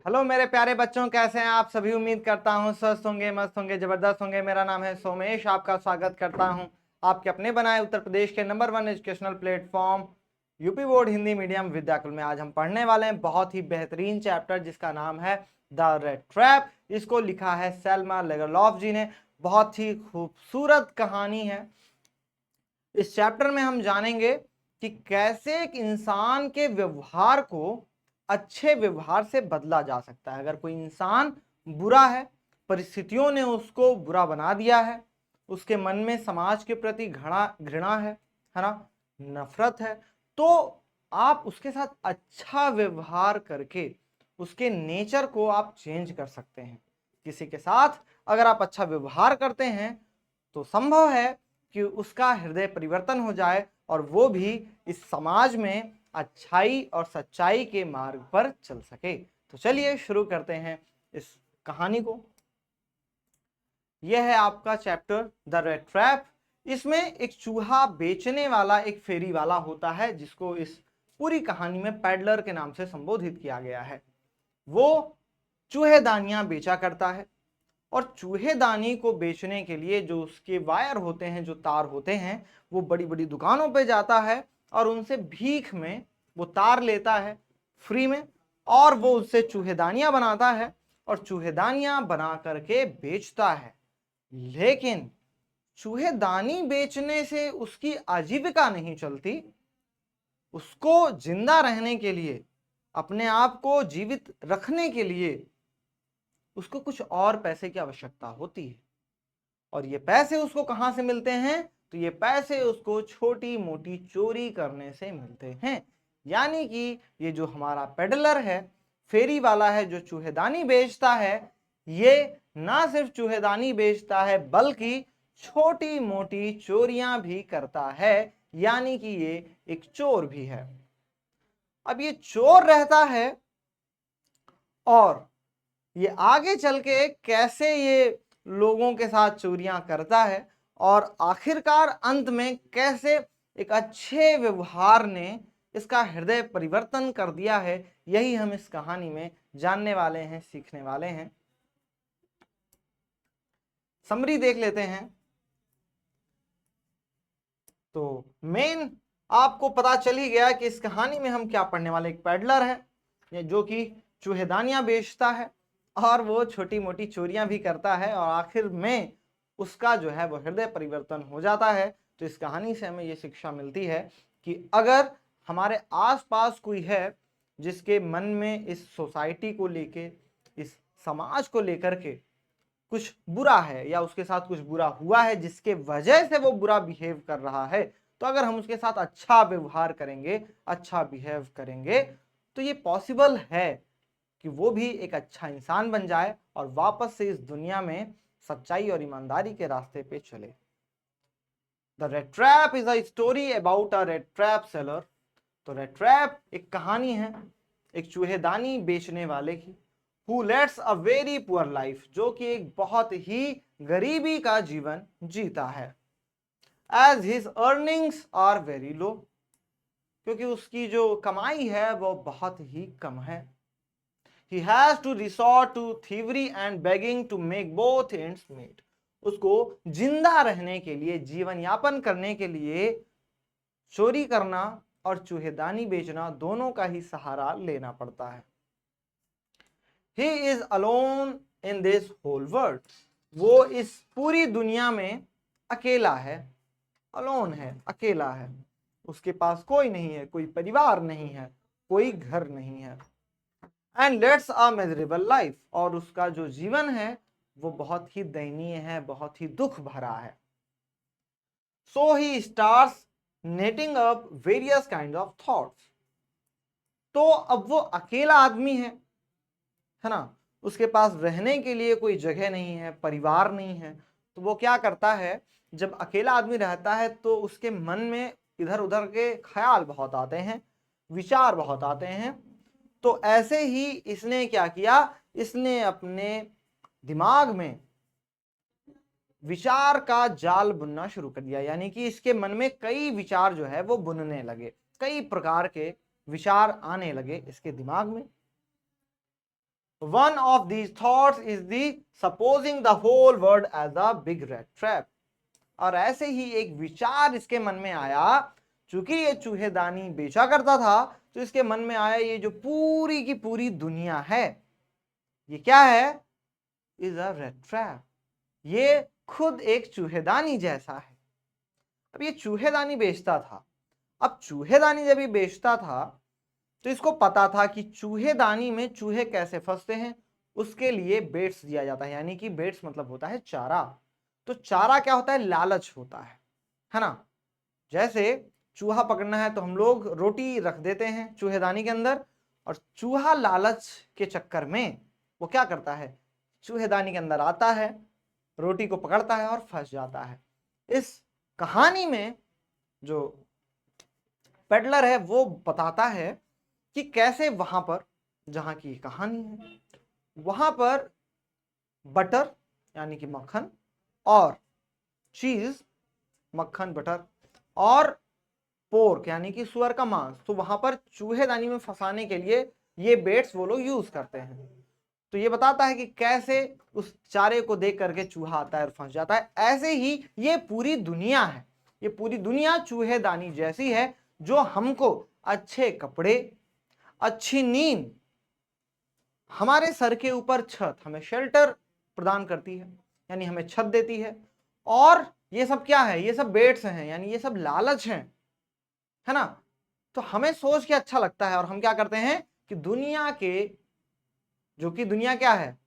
Hello मेरे प्यारे बच्चों, कैसे हैं आप सभी। उम्मीद करता हूं स्वस्थ होंगे, मस्त होंगे, जबरदस्त होंगे। मेरा नाम है सोमेश, आपका स्वागत करता हूं आपके अपने बनाए उत्तर प्रदेश के number 1 educational platform UP board Hindi medium Vidyakul में। आज हम पढ़ने वाले हैं बहुत ही बेहतरीन चैप्टर जिसका नाम है द रेड ट्रैप। इसको लिखा है सेल्मा लेगरलॉफ जी ने। बहुत ही खूबसूरत कहानी है। इस चैप्टर में हम जानेंगे कि कैसे एक इंसान के व्यवहार को अच्छे व्यवहार से बदला जा सकता है। अगर कोई इंसान बुरा है, परिस्थितियों ने उसको बुरा बना दिया है, उसके मन में समाज के प्रति घृणा है ना, नफरत है, तो आप उसके साथ अच्छा व्यवहार करके उसके नेचर को आप चेंज कर सकते हैं। किसी के साथ अगर आप अच्छा व्यवहार करते हैं तो संभव है कि उसका हृदय परिवर्तन हो जाए और वो भी इस समाज में अच्छाई और सच्चाई के मार्ग पर चल सके। तो चलिए शुरू करते हैं इस कहानी को। यह है आपका चैप्टर द रेड ट्रैप। इसमें एक चूहा बेचने वाला एक फेरी वाला होता है जिसको इस पूरी कहानी में पैडलर के नाम से संबोधित किया गया है। वो चूहेदानियां बेचा करता है और चूहेदानी को बेचने के लिए जो उसके वायर होते हैं, जो तार होते हैं, वो बड़ी बड़ी दुकानों पे जाता है और उनसे भीख में वो तार लेता है फ्री में, और वो उससे चूहेदानियां बनाता है और चूहेदानियां बना करके बेचता है। लेकिन चूहेदानी बेचने से उसकी आजीविका नहीं चलती। उसको जिंदा रहने के लिए, अपने आप को जीवित रखने के लिए उसको कुछ और पैसे की आवश्यकता होती है। और ये पैसे उसको कहां से मिलते हैं? तो ये पैसे उसको छोटी मोटी चोरी करने से मिलते हैं। यानी कि ये जो हमारा पेडलर है, फेरी वाला है, जो चूहेदानी बेचता है, ये ना सिर्फ चूहेदानी बेचता है बल्कि छोटी मोटी चोरियां भी करता है। यानी कि ये एक चोर भी है। अब ये चोर रहता है और ये आगे चल के कैसे ये लोगों के साथ चोरियां करता है और आखिरकार अंत में कैसे एक अच्छे व्यवहार ने इसका हृदय परिवर्तन कर दिया है, यही हम इस कहानी में जानने वाले हैं, सीखने वाले हैं। समरी देख लेते हैं। तो मेन आपको पता चल ही गया कि इस कहानी में हम क्या पढ़ने वाले। एक पैडलर है जो कि चूहेदानियां बेचता है और वो छोटी मोटी चोरियां भी करता है और आखिर में उसका जो है वो हृदय परिवर्तन हो जाता है। तो इस कहानी से हमें ये शिक्षा मिलती है कि अगर हमारे आसपास कोई है जिसके मन में इस सोसाइटी को लेके, इस समाज को लेकर के कुछ बुरा है या उसके साथ कुछ बुरा हुआ है जिसके वजह से वो बुरा बिहेव कर रहा है, तो अगर हम उसके साथ अच्छा व्यवहार करेंगे, अच्छा बिहेव करेंगे, तो ये पॉसिबल है कि वो भी एक अच्छा इंसान बन जाए और वापस से इस दुनिया में सच्चाई और ईमानदारी के रास्ते पे चले। The red trap is a story about a red trap seller. तो रेड ट्रैप एक कहानी है एक चूहेदानी बेचने वाले की, who leads a very poor life, जो कि एक बहुत ही गरीबी का जीवन जीता है। as his earnings are very low, क्योंकि उसकी जो कमाई है वो बहुत ही कम है। he has to resort to thievery and begging to make both ends meet, उसको जिंदा रहने के लिए, जीवन यापन करने के लिए चोरी करना और चूहेदानी बेचना दोनों का ही सहारा लेना पड़ता है। He is alone in this whole world, वो इस पूरी दुनिया में अकेला है। अलोन है, अकेला है। उसके पास कोई नहीं है, कोई परिवार नहीं है, कोई घर नहीं है। And let's a miserable life, और उसका जो जीवन है वो बहुत ही दयनीय है, बहुत ही दुख भरा है। So he starts netting up various kind of thoughts. तो अब वो अकेला आदमी है ना, उसके पास रहने के लिए कोई जगह नहीं है, परिवार नहीं है, तो वो क्या करता है, जब अकेला आदमी रहता है तो उसके मन में इधर उधर के ख्याल बहुत आते हैं, विचार बहुत आते हैं। तो ऐसे ही इसने क्या किया, इसने अपने दिमाग में विचार का जाल बुनना शुरू कर दिया। यानी कि इसके मन में कई विचार जो है वो बुनने लगे, कई प्रकार के विचार आने लगे इसके दिमाग में। One of these thoughts is the supposing the whole world as a big rat trap. और ऐसे ही एक विचार इसके मन में आया, चूंकि ये चूहेदानी बेचा करता था तो इसके मन में आया ये जो पूरी की पूरी दुनिया है ये क्या है, इज अ रेड ट्रैप, ये खुद एक चूहेदानी जैसा है। अब ये चूहेदानी बेचता था, अब चूहेदानी जब ये बेचता था तो इसको पता था कि चूहेदानी में चूहे कैसे फंसते हैं, उसके लिए बेट्स दिया जाता है, यानी कि बेट्स मतलब होता है चारा। तो चारा क्या होता है, लालच होता है ना। जैसे चूहा पकड़ना है तो हम लोग रोटी रख देते हैं चूहेदानी के अंदर, और चूहा लालच के चक्कर में वो क्या करता है, चूहेदानी के अंदर आता है, रोटी को पकड़ता है और फंस जाता है। इस कहानी में जो पेडलर है वो बताता है कि कैसे वहां पर, जहां की कहानी है, वहां पर बटर यानी कि मक्खन और चीज, मक्खन बटर और पोर्क यानी कि सुअर का मांस, तो वहां पर चूहेदानी में फंसाने के लिए ये बेट्स वो लोग यूज करते हैं। तो ये बताता है कि कैसे उस चारे को देख करके चूहा आता है और फंस जाता है। ऐसे ही ये पूरी दुनिया है, ये पूरी दुनिया चूहेदानी जैसी है, जो हमको अच्छे कपड़े, अच्छी नींद, हमारे सर के ऊपर छत, हमें शेल्टर प्रदान करती है, यानी हमें छत देती है। और ये सब क्या है, ये सब बेट्स हैं, यानी ये सब लालच हैं, है ना। तो हमें सोच के अच्छा लगता है और हम क्या करते हैं कि दुनिया के, जो कि दुनिया क्या है,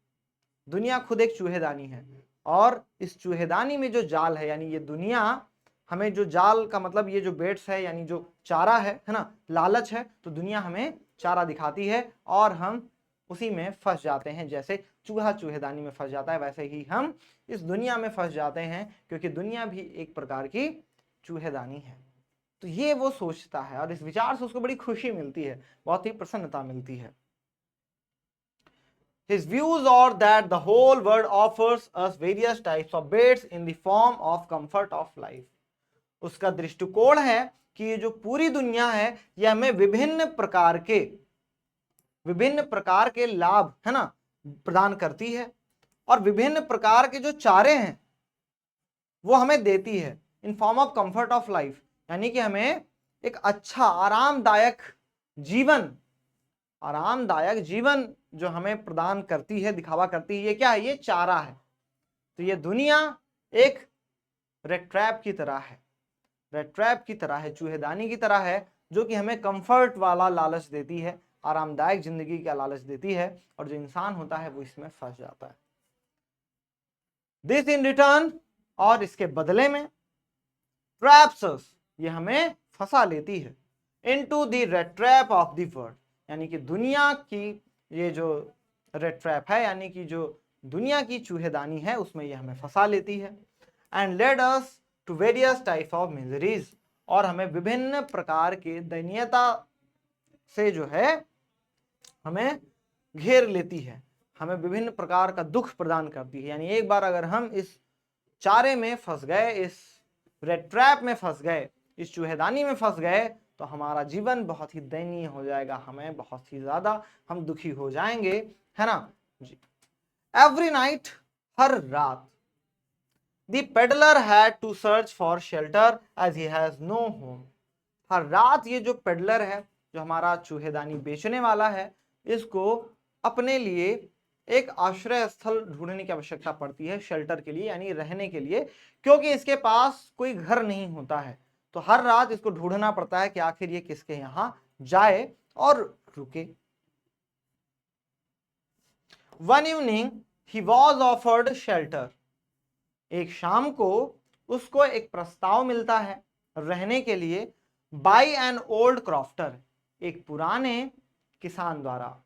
दुनिया खुद एक चूहेदानी है, और इस चूहेदानी में जो जाल है, यानी ये दुनिया हमें, जो जाल का मतलब ये जो बेट्स है यानी जो चारा है ना, लालच है, तो दुनिया हमें चारा दिखाती है और हम उसी में फंस जाते हैं। जैसे चूहा चूहेदानी में फंस जाता है, वैसे ही हम इस दुनिया में फंस जाते हैं, क्योंकि दुनिया भी एक प्रकार की चूहेदानी है। तो ये वो सोचता है और इस विचार से उसको बड़ी खुशी मिलती है, बहुत ही प्रसन्नता मिलती है। His views are that the whole world offers us various types of baits in the form of comfort of life. उसका दृष्टिकोण है कि ये जो पूरी दुनिया है ये हमें विभिन्न प्रकार के लाभ, है ना, प्रदान करती है, और विभिन्न प्रकार के जो चारे हैं वो हमें देती है in form of comfort of life, यानी कि हमें एक अच्छा आरामदायक जीवन जो हमें प्रदान करती है, दिखावा करती है। ये क्या है, ये चारा है। तो ये दुनिया एक रेड ट्रैप की तरह है, रेड ट्रैप की तरह है, चूहेदानी की तरह है, जो कि हमें कंफर्ट वाला लालच देती है, आरामदायक जिंदगी का लालच देती है, और जो इंसान होता है वो इसमें फंस जाता है। दिस इन रिटर्न, और इसके बदले में, ट्रैप्स अस, ये हमें फंसा लेती है, into the red trap of the world, यानी कि दुनिया की ये जो रेड ट्रैप है, यानी कि जो दुनिया की चूहेदानी है, उसमें ये हमें फंसा लेती है। And led us to various type of miseries, और हमें विभिन्न प्रकार के दयनीयता से जो है हमें घेर लेती है, हमें विभिन्न प्रकार का दुख प्रदान करती है। यानी एक बार अगर हम इस चारे में फंस गए, इस रेड ट्रैप में फंस गए, इस चूहेदानी में फंस गए, तो हमारा जीवन बहुत ही दयनीय हो जाएगा, हमें बहुत ही ज्यादा हम दुखी हो जाएंगे, है ना जी। एवरी नाइट, हर रात, the peddler had to search for shelter as he has no home. हर रात ये जो पेडलर है, जो हमारा चूहेदानी बेचने वाला है, इसको अपने लिए एक आश्रय स्थल ढूंढने की आवश्यकता पड़ती है, शेल्टर के लिए, यानी रहने के लिए, क्योंकि इसके पास कोई घर नहीं होता है। तो हर रात इसको ढूंढना पड़ता है कि आखिर ये किसके यहां जाए और रुके। One evening he was offered shelter, एक शाम को उसको एक प्रस्ताव मिलता है रहने के लिए, बाय एन ओल्ड क्रॉफ्टर, एक पुराने किसान द्वारा,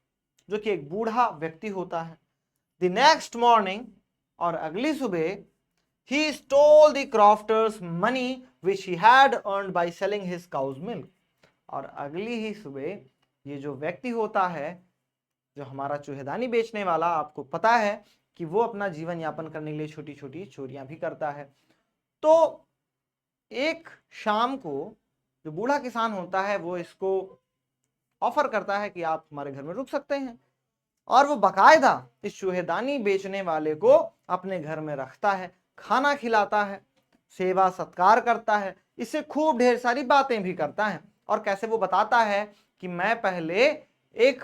जो कि एक बूढ़ा व्यक्ति होता है। द नेक्स्ट मॉर्निंग, और अगली सुबह, he stole the crofter's money which he had earned by selling his cow's milk, और अगली ही सुबह ये जो व्यक्ति होता है, जो हमारा चूहेदानी बेचने वाला, आपको पता है कि वो अपना जीवन यापन करने के लिए छोटी छोटी चोरियां भी करता है। तो एक शाम को जो बूढ़ा किसान होता है वो इसको ऑफर करता है कि आप हमारे घर में रुक सकते हैं। और वो बकायदा इस चूहेदानी बेचने वाले को अपने घर में रखता है, खाना खिलाता है, सेवा सत्कार करता है, इससे खूब ढेर सारी बातें भी करता है। और कैसे वो बताता है कि मैं पहले एक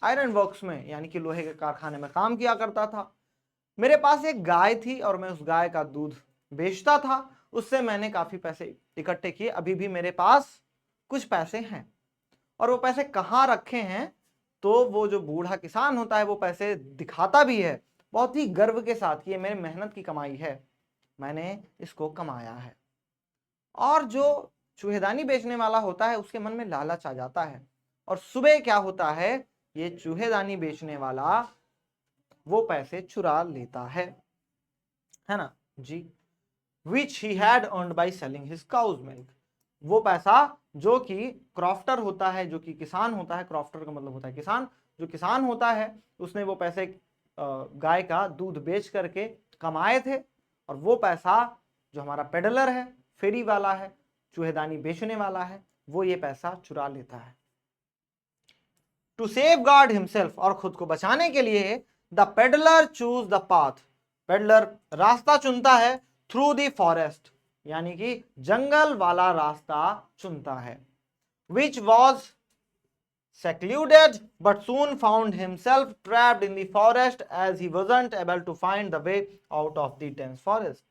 आयरन वर्क्स में यानी कि लोहे के कारखाने में काम किया करता था, मेरे पास एक गाय थी और मैं उस गाय का दूध बेचता था, उससे मैंने काफी पैसे इकट्ठे किए, अभी भी मेरे पास कुछ पैसे हैं। और वो पैसे कहाँ रखे हैं, तो वो जो बूढ़ा किसान होता है वो पैसे दिखाता भी है बहुत ही गर्व के साथ कि ये मेरी मेहनत की कमाई है, मैंने इसको कमाया है। और जो चूहेदानी बेचने वाला होता है उसके मन में लालच आ जाता है, और सुबह क्या होता है, ये चूहेदानी बेचने वाला वो पैसे चुरा लेता है ना जी, which he had earned by selling his cow's milk. वो पैसा जो कि क्रॉफ्टर होता है, जो कि किसान होता है, क्रॉफ्टर का मतलब होता है किसान, जो किसान होता है उसने वो पैसे गाय का दूध बेच करके कमाए थे, और वो पैसा जो हमारा पेडलर है, फेरी वाला है, चूहेदानी बेचने वाला है, वो ये पैसा चुरा लेता है। टू सेव गार्ड हिमसेल्फ, और खुद को बचाने के लिए, the peddler choose the path, peddler रास्ता चुनता है, थ्रू द फॉरेस्ट, यानी कि जंगल वाला रास्ता चुनता है, which was secluded but soon found himself trapped in the forest as he wasn't able to find the way out of the dense forest।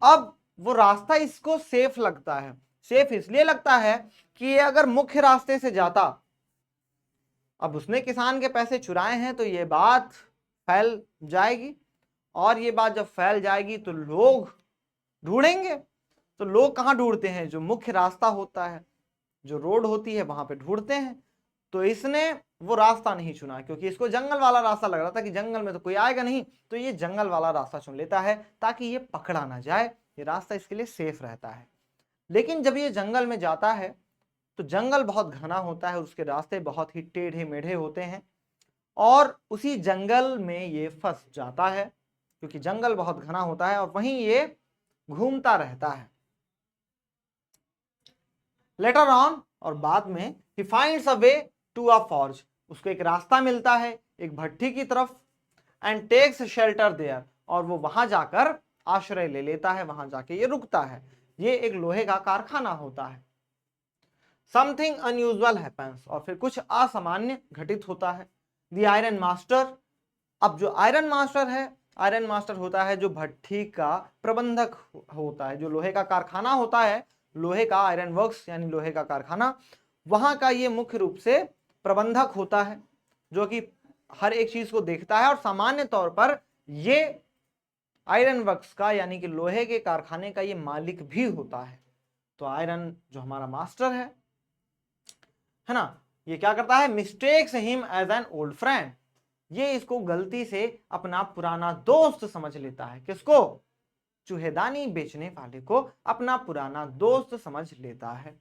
अब वो रास्ता इसको सेफ लगता है, सेफ इसलिए लगता है कि ये अगर मुख्य रास्ते से जाता, अब उसने किसान के पैसे चुराए हैं तो ये बात फैल जाएगी, और ये बात जब फैल जाएगी तो लोग ढूंढेंगे। तो लोग कहाँ ढूंढते हैं, जो मुख्य रास्ता होता है, जो रोड होती है वहां पे ढूंढते हैं। तो इसने वो रास्ता नहीं चुना क्योंकि इसको जंगल वाला रास्ता लग रहा था कि जंगल में तो कोई आएगा नहीं, तो ये जंगल वाला रास्ता चुन लेता है ताकि ये पकड़ा ना जाए, ये रास्ता इसके लिए सेफ रहता है। लेकिन जब ये जंगल में जाता है तो जंगल बहुत घना होता है, उसके रास्ते बहुत ही टेढ़े मेढ़े होते हैं, और उसी जंगल में ये फंस जाता है क्योंकि जंगल बहुत घना होता है, और वहीं ये घूमता रहता है। लेटर ऑन, और बाद में, he finds a way to a forge, उसको एक रास्ता मिलता है एक भट्टी की तरफ, एंड टेक्स शेल्टर देयर, और वो वहां जाकर आश्रय ले लेता है, वहां जाके ये रुकता है। ये एक लोहे का कारखाना होता है। समथिंग अनयूजुअल हैपेंस, और फिर कुछ असामान्य घटित होता है। द आयरन मास्टर, अब जो आयरन मास्टर है, आयरन मास्टर होता है जो भट्टी का प्रबंधक होता है, जो लोहे का कारखाना होता है, लोहे का आयरन वर्क्स यानी लोहे का कारखाना, वहां का ये मुख्य रूप से प्रबंधक होता है जो कि हर एक चीज को देखता है, और सामान्य तौर पर ये आयरन वर्क्स का यानी कि लोहे के कारखाने का ये मालिक भी होता है। तो आयरन जो हमारा मास्टर है ना, ये क्या करता है, mistakes him as an old friend, ये इसको गलती से अपना पुराना दोस्त समझ लेता है। किसको, चूहेदानी बेचने वाले को अपना पुराना दोस्त समझ लेता है।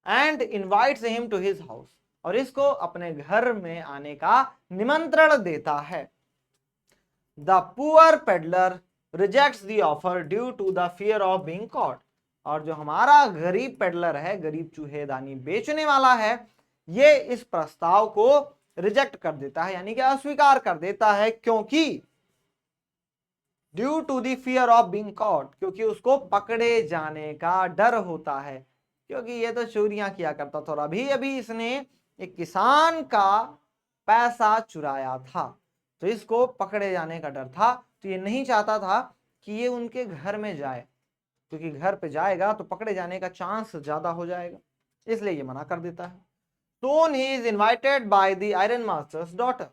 And invites him to his house, और इसको अपने घर में आने का निमंत्रण देता है। The poor peddler rejects the offer due to the fear of being caught, और जो हमारा गरीब पेडलर है, गरीब चूहेदानी बेचने वाला है, ये इस प्रस्ताव को रिजेक्ट कर देता है यानी कि अस्वीकार कर देता है, क्योंकि due to the fear of being caught, क्योंकि उसको पकड़े जाने का डर होता है, क्योंकि ये तो चोरियां किया करता था और अभी अभी इसने एक किसान का पैसा चुराया था, तो इसको पकड़े जाने का डर था। तो ये नहीं चाहता था कि ये उनके घर में जाए, क्योंकि घर पे जाएगा तो पकड़े जाने का चांस ज्यादा हो जाएगा, इसलिए ये मना कर देता है। Soon he is invited by the iron master's daughter,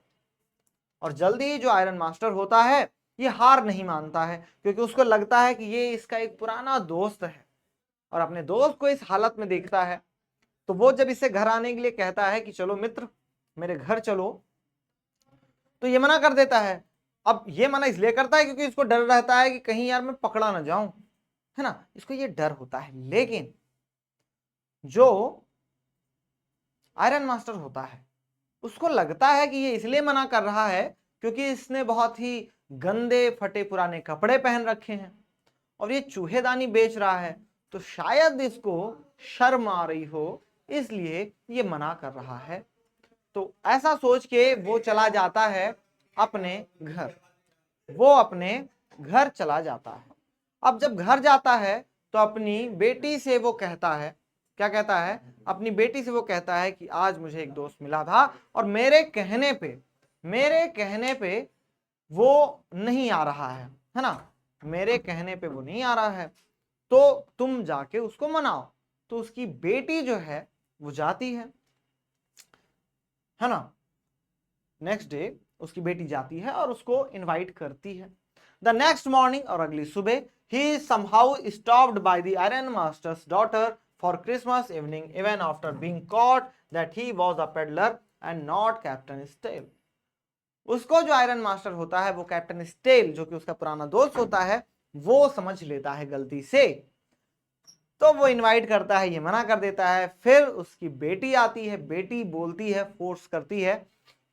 और जल्दी ही जो आयरन मास्टर होता है ये हार नहीं मानता है, क्योंकि उसको लगता है कि ये इसका एक पुराना दोस्त है, और अपने दोस्त को इस हालत में देखता है। तो वो जब इसे घर आने के लिए कहता है कि चलो मित्र मेरे घर चलो, तो ये मना कर देता है। अब ये मना इसलिए करता है क्योंकि इसको डर रहता है कि कहीं यार मैं पकड़ा ना जाऊं, है ना, इसको ये डर होता है। लेकिन जो आयरन मास्टर होता है उसको लगता है कि ये इसलिए मना कर रहा है क्योंकि इसने बहुत ही गंदे फटे पुराने कपड़े पहन रखे हैं और ये चूहेदानी बेच रहा है, तो शायद इसको शर्म आ रही हो, इसलिए ये मना कर रहा है। तो ऐसा सोच के वो चला जाता है अपने घर, वो अपने घर चला जाता है। अब जब घर जाता है तो अपनी बेटी से वो कहता है, क्या कहता है, अपनी बेटी से वो कहता है कि आज मुझे एक दोस्त मिला था और मेरे कहने पे वो नहीं आ रहा है ना, मेरे कहने पे वो नहीं आ रहा है, तो तुम जाके उसको मनाओ। तो उसकी बेटी जो है वो जाती है ना, नेक्स्ट डे उसकी बेटी जाती है और उसको इनवाइट करती है। द नेक्स्ट मॉर्निंग, और अगली सुबह, he somehow stopped by the iron master's daughter for Christmas evening even after being caught that he was a peddler and not Captain Stahle. उसको जो आयरन मास्टर होता है वो कैप्टन स्टेल, जो कि उसका पुराना दोस्त होता है, वो समझ लेता है गलती से, तो वो इनवाइट करता है, ये मना कर देता है। फिर उसकी बेटी आती है, बेटी बोलती है, फोर्स करती है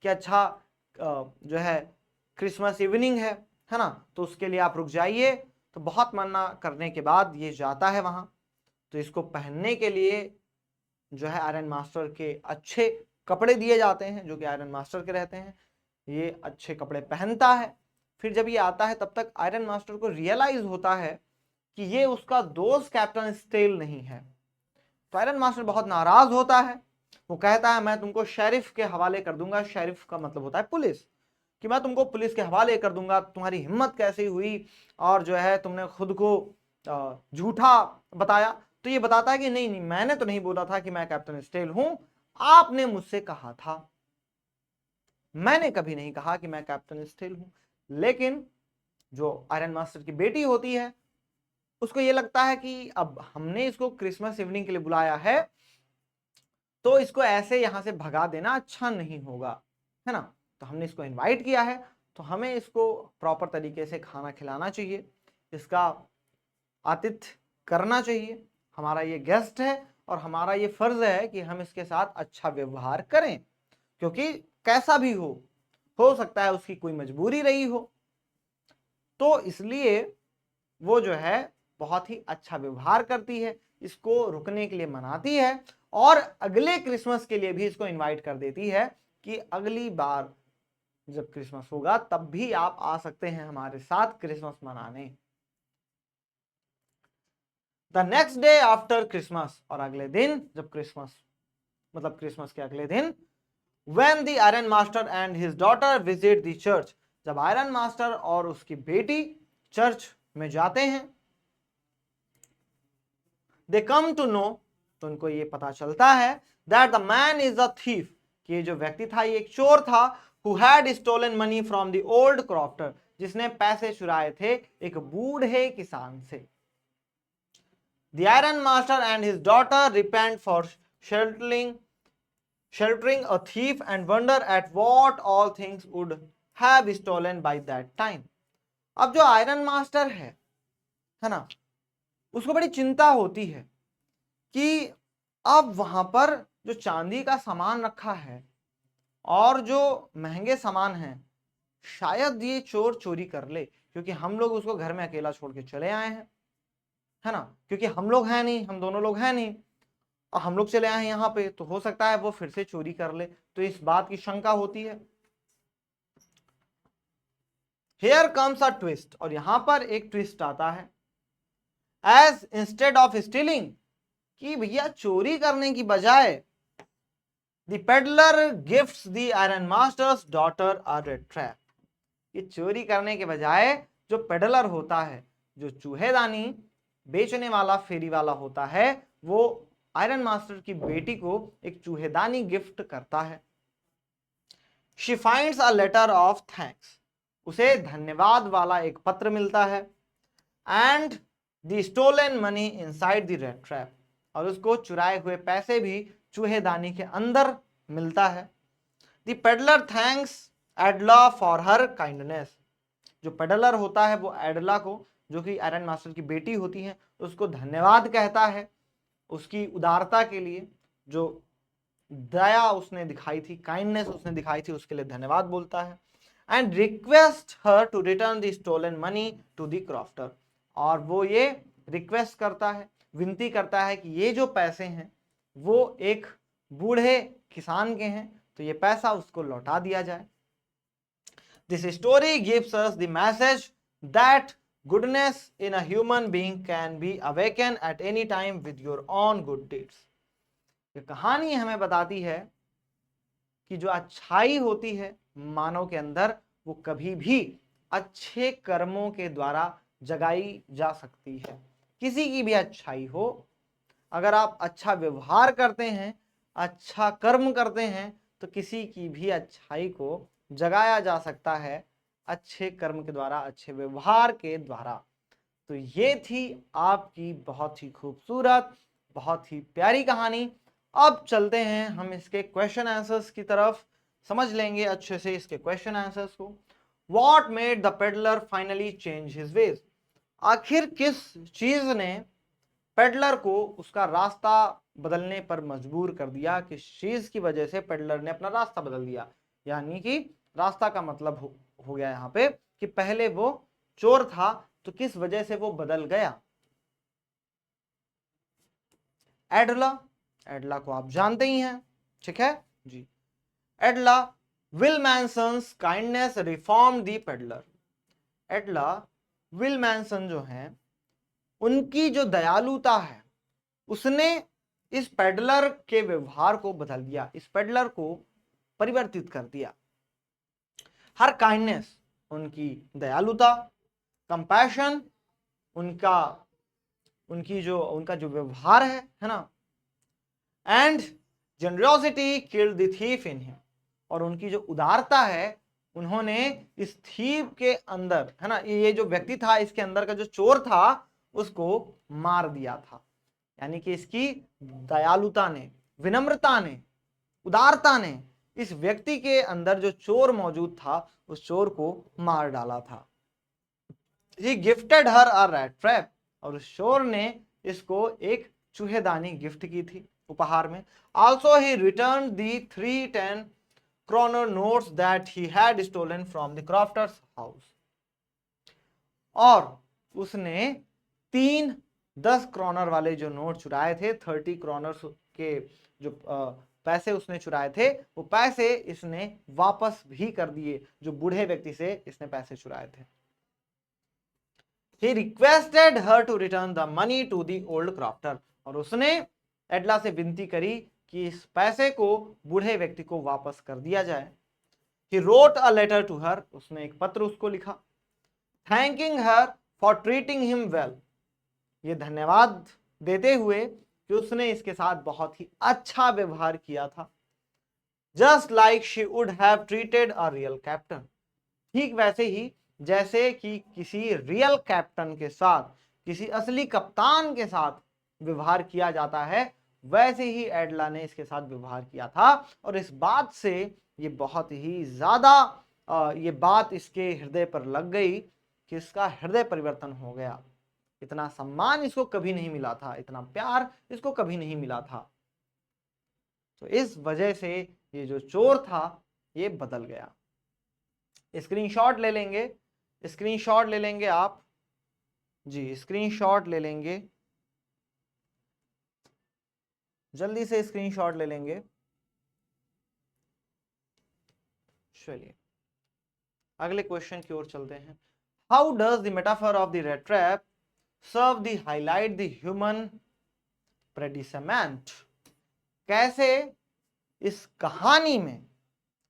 कि अच्छा जो है क्रिसमस इवनिंग है ना, तो उसके लिए आप रुक जाइए। तो बहुत मना करने के बाद ये जाता है वहां। तो इसको पहनने के लिए जो है आयरन मास्टर के अच्छे कपड़े दिए जाते हैं, जो कि आयरन मास्टर के रहते हैं। ये अच्छे कपड़े पहनता है। फिर जब ये आता है तब तक आयरन मास्टर को रियलाइज होता है कि ये उसका दोस्त कैप्टन स्टेल नहीं है। तो आयरन मास्टर बहुत नाराज होता है। वो कहता है मैं तुमको शेरिफ के हवाले कर दूंगा। शेरिफ का मतलब होता है पुलिस, कि मैं तुमको पुलिस के हवाले कर दूंगा। तुम्हारी हिम्मत कैसे हुई, और जो है तुमने खुद को झूठा बताया। तो ये बताता है कि नहीं नहीं, मैंने तो नहीं बोला था कि मैं कैप्टन स्टेल हूं, आपने मुझसे कहा था, मैंने कभी नहीं कहा कि मैं कैप्टन स्टेल हूं। लेकिन जो आयरन मास्टर की बेटी होती है उसको ये लगता है कि अब हमने इसको क्रिसमस इवनिंग के लिए बुलाया है, तो इसको ऐसे यहां से भगा देना अच्छा नहीं होगा, है ना। तो हमने इसको इनवाइट किया है, तो हमें इसको प्रॉपर तरीके से खाना खिलाना चाहिए, इसका आतिथ्य करना चाहिए। हमारा ये गेस्ट है और हमारा ये फर्ज है कि हम इसके साथ अच्छा व्यवहार करें, क्योंकि कैसा भी हो सकता है उसकी कोई मजबूरी रही हो। तो इसलिए वो जो है बहुत ही अच्छा व्यवहार करती है, इसको रुकने के लिए मनाती है, और अगले क्रिसमस के लिए भी इसको इनवाइट कर देती है कि अगली बार जब क्रिसमस होगा तब भी आप आ सकते हैं हमारे साथ क्रिसमस मनाने। The next day after Christmas, और अगले दिन जब क्रिसमस, मतलब क्रिसमस के अगले दिन, when the iron master and his daughter visit the church, जब आयरन मास्टर और उसकी बेटी चर्च में जाते हैं, they come to know, तो उनको ये पता चलता है that the man is a thief, कि ये जो व्यक्ति था ये एक चोर था, who had stolen money from the old crofter, जिसने पैसे चुराए थे एक बूढ़े किसान से। The iron master and his daughter repent for sheltering a thief and wonder at what all things would have stolen by that time। अब जो आयरन मास्टर है ना, उसको बड़ी चिंता होती है कि अब वहां पर जो चांदी का सामान रखा है और जो महंगे सामान हैं, शायद ये चोर चोरी कर ले, क्योंकि हम लोग उसको घर में अकेला छोड़ के चले आए हैं, है ना, क्योंकि हम लोग हैं नहीं, हम दोनों लोग हैं नहीं, और हम लोग चले आए हैं यहाँ पे, तो हो सकता है वो फिर से चोरी कर ले। तो इस बात की शंका होती है। Here comes a twist, और यहां पर एक ट्विस्ट आता है। As instead of stealing, कि भैया चोरी करने की बजाय the peddler gifts the iron master's daughter a red trap, ये चोरी करने के बजाय जो पेडलर होता है, जो चूहेदानी बेचने वाला फेरी वाला होता है, वो आयरन मास्टर की बेटी को एक चूहेदानी गिफ्ट करता है। She finds a letter of thanks, उसे धन्यवाद वाला एक पत्र मिलता है, and the stolen money inside the red trap, और उसको चुराए हुए पैसे भी चूहेदानी के अंदर मिलता है। The peddler thanks Adla for her kindness, जो पेडलर होता है वो एडला को, जो कि आयरन मास्टर की बेटी होती है, उसको धन्यवाद कहता है उसकी उदारता के लिए, जो दया उसने दिखाई थी, काइंडनेस उसने दिखाई थी, उसके लिए धन्यवाद बोलता है। And request her to return the stolen money to the crofter, और वो ये रिक्वेस्ट करता है, विनती करता है कि ये जो पैसे हैं वो एक बूढ़े किसान के हैं, तो ये पैसा उसको लौटा दिया जाए। This story gives us the message that goodness in a human being can be awakened at any time with your own good deeds। ये कहानी हमें बताती है कि जो अच्छाई होती है मानव के अंदर, वो कभी भी अच्छे कर्मों के द्वारा जगाई जा सकती है। किसी की भी अच्छाई हो, अगर आप अच्छा व्यवहार करते हैं, अच्छा कर्म करते हैं, तो किसी की भी अच्छाई को जगाया जा सकता है अच्छे कर्म के द्वारा, अच्छे व्यवहार के द्वारा। तो ये थी आपकी बहुत ही खूबसूरत, बहुत ही प्यारी कहानी। अब चलते हैं हम इसके क्वेश्चन आंसर्स की तरफ, समझ लेंगे अच्छे से इसके क्वेश्चन आंसर्स को। What made the peddler finally change his ways? आखिर किस चीज ने पेडलर को उसका रास्ता बदलने पर मजबूर कर दिया? किस चीज की वजह से पेडलर ने अपना रास्ता बदल दिया? यानी कि रास्ता का मतलब हो गया यहाँ पे कि पहले वो चोर था, तो किस वजह से वो बदल गया? एडला, एडला को आप जानते ही हैं, ठीक है जी। Edla, Willmansson's kindness reform the peddler. Edla, Willmansson जो है, उनकी जो दयालुता है उसने इस पेडलर के व्यवहार को बदल दिया, इस पेडलर को परिवर्तित कर दिया। हर काइंडनेस, उनकी दयालुता, कंपैशन, उनका जो व्यवहार है ना, and generosity killed the thief in him, और उनकी जो उदारता है, उन्होंने इस थीफ के अंदर, है ना, ये जो व्यक्ति था, इसके अंदर का जो चोर था, उसको मार दिया था। यानी कि इसकी दयालुता ने, विनम्रता ने, उदारता ने इस व्यक्ति के अंदर जो चोर मौजूद था, उस चोर को मार डाला था। He gifted her a rat trap, और उस चोर ने इसको एक चूहेदानी गिफ्ट की थी उपहार में। Also he returned the 3 10 kroner notes that he had stolen from the crofter's house, और उसने 3 10 क्रोनर वाले जो नोट चुराए थे, 30 क्रोनर के जो पैसे उसने चुराए थे, वो पैसे इसने वापस भी कर दिए जो बूढ़े व्यक्ति से इसने पैसे चुराए थे। He requested her to return the money to the old crofter, और उसने एडला से विनती करी कि इस पैसे को बूढ़े व्यक्ति को वापस कर दिया जाए। He wrote a letter to her, उसने एक पत्र उसको लिखा, thanking her for treating him well, ये धन्यवाद देते हुए कि उसने इसके साथ बहुत ही अच्छा व्यवहार किया था। Just like she would have treated a real captain, ठीक वैसे ही जैसे कि किसी रियल कैप्टन के साथ, किसी असली कप्तान के साथ व्यवहार किया जाता है, वैसे ही एडला ने इसके साथ व्यवहार किया था। और इस बात से ये बहुत ही ज्यादा ये बात इसके हृदय पर लग गई कि इसका हृदय परिवर्तन हो गया। इतना सम्मान इसको कभी नहीं मिला था, इतना प्यार इसको कभी नहीं मिला था। तो इस वजह से ये जो चोर था ये बदल गया। स्क्रीनशॉट ले लेंगे, स्क्रीनशॉट ले लेंगे आप जी, स्क्रीनशॉट ले लेंगे, जल्दी से स्क्रीनशॉट ले लेंगे। चलिए अगले क्वेश्चन की ओर चलते हैं। How does the metaphor of the red trap serve the highlight the human predicament? कैसे इस कहानी में,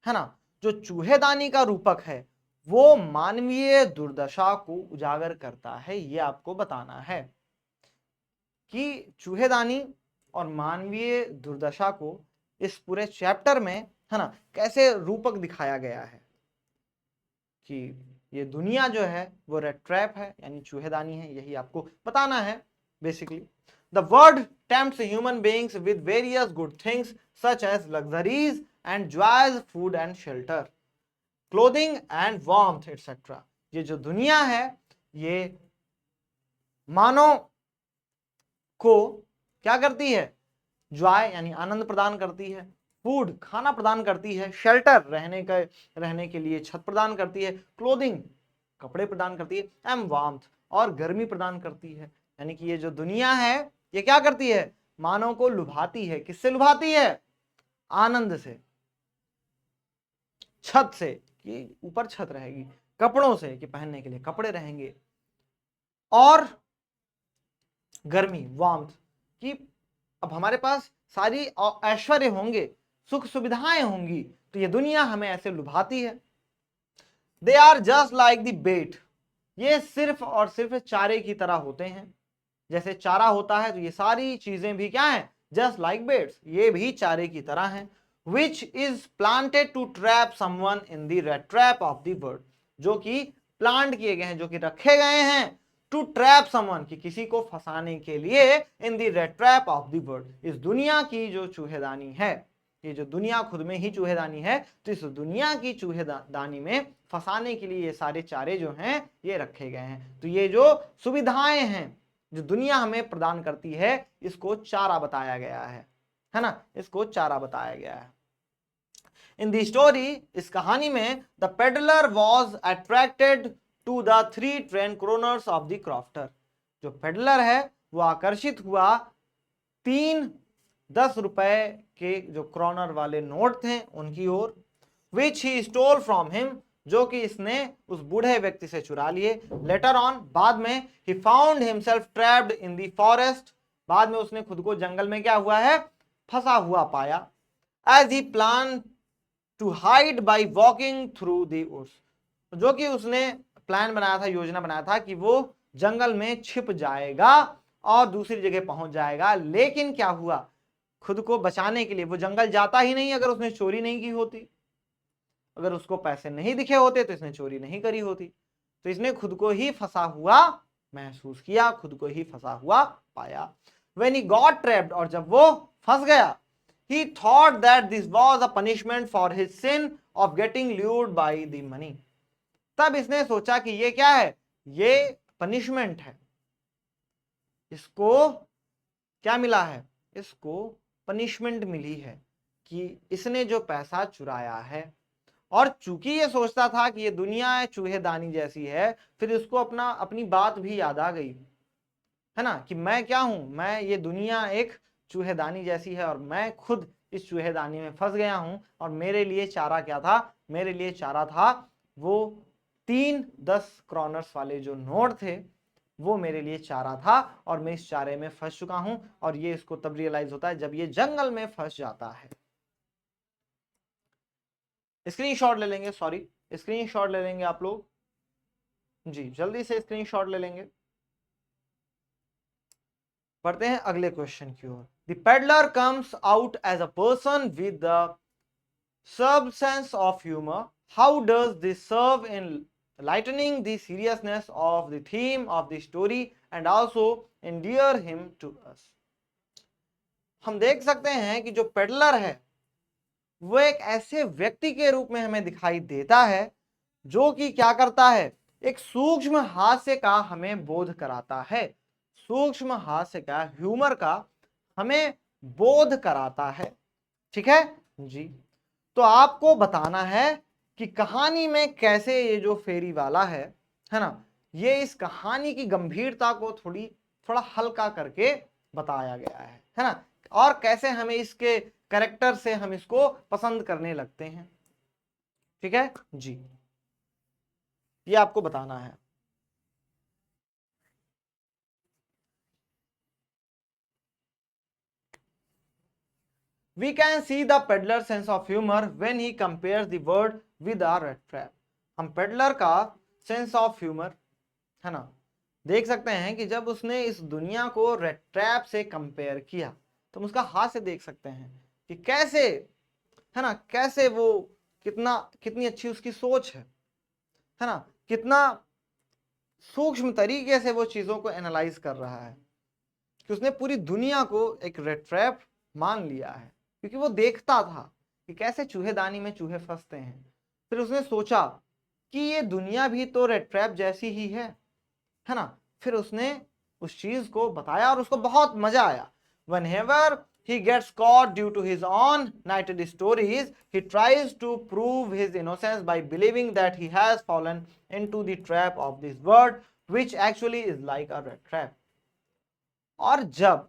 है ना, जो चूहेदानी का रूपक है वो मानवीय दुर्दशा को उजागर करता है, ये आपको बताना है कि चूहेदानी और मानवीय दुर्दशा को इस पूरे चैप्टर में, है ना, कैसे रूपक दिखाया गया है कि ये दुनिया जो है वो रेड ट्रैप है, यानी चूहेदानी है, यही आपको बताना है basically. The word tempts human beings with various good things such as luxuries and joys, food and shelter, clothing and warmth, etc. ये जो दुनिया है ये मानव को क्या करती है? जॉय यानी आनंद प्रदान करती है, फूड खाना प्रदान करती है, शेल्टर रहने के लिए छत प्रदान करती है, क्लोथिंग कपड़े प्रदान करती है, एंड वार्मथ और गर्मी प्रदान करती है। यानी कि ये जो दुनिया है ये क्या करती है? मानव को लुभाती है। किससे लुभाती है? आनंद से। छत से कि ऊपर छत रहेगी, कपड़ों से कि पहनने के लिए कपड़े रहेंगे, और गर्मी वार्मथ कि अब हमारे पास सारी ऐश्वर्य होंगे, सुख सुविधाएं होंगी, तो ये दुनिया हमें ऐसे लुभाती है। They are just like the bait, ये सिर्फ और सिर्फ चारे की तरह होते हैं, जैसे चारा होता है, तो ये सारी चीजें भी क्या है, जस्ट लाइक बेट्स, ये भी चारे की तरह हैं। Which is planted to trap someone in the red trap of the world, जो कि प्लांट किए गए हैं, जो कि रखे गए हैं, टू ट्रैप समवन कि किसी को फंसाने के लिए, इन the red trap of the world, इस दुनिया की जो चूहेदानी है, ये जो दुनिया खुद में ही चूहेदानी है, तो इस दुनिया की चूहेदानी में फंसाने के लिए ये सारे चारे जो हैं ये रखे गए हैं। तो ये जो सुविधाएं हैं जो दुनिया हमें प्रदान करती है, इसको चारा बताया गया है ना, इसको चारा बताया गया है। इन दी स्टोरी, इस कहानी में, the peddler was attracted to the 3 train kronors of the crofter, जो पेडलर है वो आकर्षित हुआ 3 10 रुपए के जो क्रोनर वाले नोट थे उनकी ओर, विच ही स्टोल फ्रॉम हिम, जो कि इसने उस बूढ़े व्यक्ति से चुरा लिए। लेटर ऑन, बाद में, he found himself trapped in the forest, बाद में उसने खुद को जंगल में क्या हुआ है, फंसा हुआ पाया। As he plan to hide by walking through the woods, जो कि उसने प्लान बनाया था, योजना बनाया था कि वो जंगल में छिप जाएगा और दूसरी जगह पहुंच जाएगा, लेकिन क्या हुआ, खुद को बचाने के लिए वो जंगल जाता ही नहीं अगर उसने चोरी नहीं की होती, अगर उसको पैसे नहीं दिखे होते तो इसने चोरी नहीं करी होती, तो इसने खुद को ही फंसा हुआ महसूस किया, खुद को ही फंसा हुआ पाया। When he got trapped, और जब वो फंस गया, he thought that this was a punishment for his sin of getting lured by the money, तब इसने सोचा कि ये क्या है, ये पनिशमेंट है, इसको क्या मिला है, इसको पनिशमेंट मिली है कि इसने जो पैसा चुराया है। और चूंकि ये सोचता था कि ये दुनिया चूहेदानी जैसी है, फिर इसको अपनी बात भी याद आ गई, है ना, कि मैं क्या हूं, मैं, ये दुनिया एक चूहेदानी जैसी है और मैं खुद इस चूहेदानी में फंस गया हूं, और मेरे लिए चारा क्या था, मेरे लिए चारा था वो 3 10 क्रोनर्स वाले जो नोट थे, वो मेरे लिए चारा था, और मैं इस चारे में फंस चुका हूं। और ये इसको तब रियलाइज होता है जब ये जंगल में फंस जाता है। स्क्रीनशॉट ले लेंगे, सॉरी स्क्रीनशॉट ले लेंगे आप लोग जी, जल्दी से स्क्रीनशॉट ले लेंगे। बढ़ते हैं अगले क्वेश्चन की ओर। The peddler comes out as a person with the सब sense of humour, how does this serve in lightening the seriousness of the theme of the story and also endear him to us। हम देख सकते हैं कि जो peddler है वो एक ऐसे व्यक्ति के रूप में हमें दिखाई देता है जो कि क्या करता है, एक सूक्ष्म हास्य का हमें बोध कराता है, सूक्ष्म हास्य का, ह्यूमर का हमें बोध कराता है। ठीक है जी, तो आपको बताना है कि कहानी में कैसे ये जो फेरी वाला है ना, ये इस कहानी की गंभीरता को थोड़ा हल्का करके बताया गया है ना, और कैसे हमें इसके कैरेक्टर से हम इसको पसंद करने लगते हैं। ठीक है जी, ये आपको बताना है। We can see the peddler's sense of humor when he compares the word with a rat trap। हम पेडलर का सेंस ऑफ ह्यूमर है ना देख सकते हैं कि जब उसने इस दुनिया को रेड ट्रैप से कंपेयर किया, तो हम उसका हाथ से देख सकते हैं कि कैसे, है ना, कैसे वो कितनी अच्छी उसकी सोच है ना, कितना सूक्ष्म तरीके से वो चीजों को एनालाइज कर रहा है, कि उसने पूरी दुनिया को एक रेड ट्रैप मान लिया है, क्योंकि वो देखता था कि कैसे चूहेदानी में चूहे फंसते हैं। फिर उसने सोचा कि ये दुनिया भी तो रेड ट्रैप जैसी ही है ना, फिर उसने उस चीज को बताया और उसको बहुत मजा आया। Whenever he gets caught due to his own nighted stories, he tries to prove his innocence by believing that he has fallen into the trap of this world, which actually is like a rat trap। और जब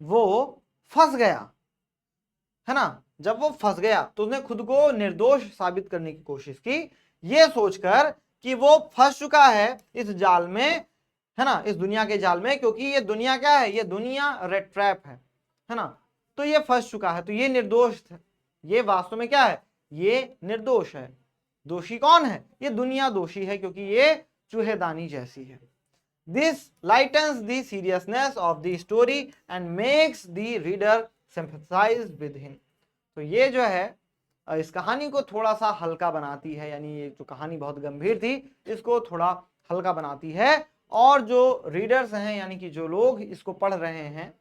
वो फंस गया, है ना, जब वो फंस गया तो उसने खुद को निर्दोष साबित करने की कोशिश की, ये सोचकर कि वो फंस चुका है इस जाल में, है ना, इस दुनिया के जाल में, क्योंकि ये दुनिया क्या है, ये दुनिया रेड ट्रैप है ना। तो ये फंस चुका है, तो ये निर्दोष है, ये वास्तव में क्या है, ये निर्दोष है। दोषी कौन है, ये दुनिया दोषी है, क्योंकि ये चूहेदानी जैसी है। This lightens the seriousness of the story and makes the reader sympathize with him. तो ये जो है इस कहानी को थोड़ा सा हल्का बनाती है, यानी ये जो कहानी बहुत गंभीर थी इसको थोड़ा हल्का बनाती है, और जो रीडर्स हैं यानी कि जो लोग इसको पढ़ रहे हैं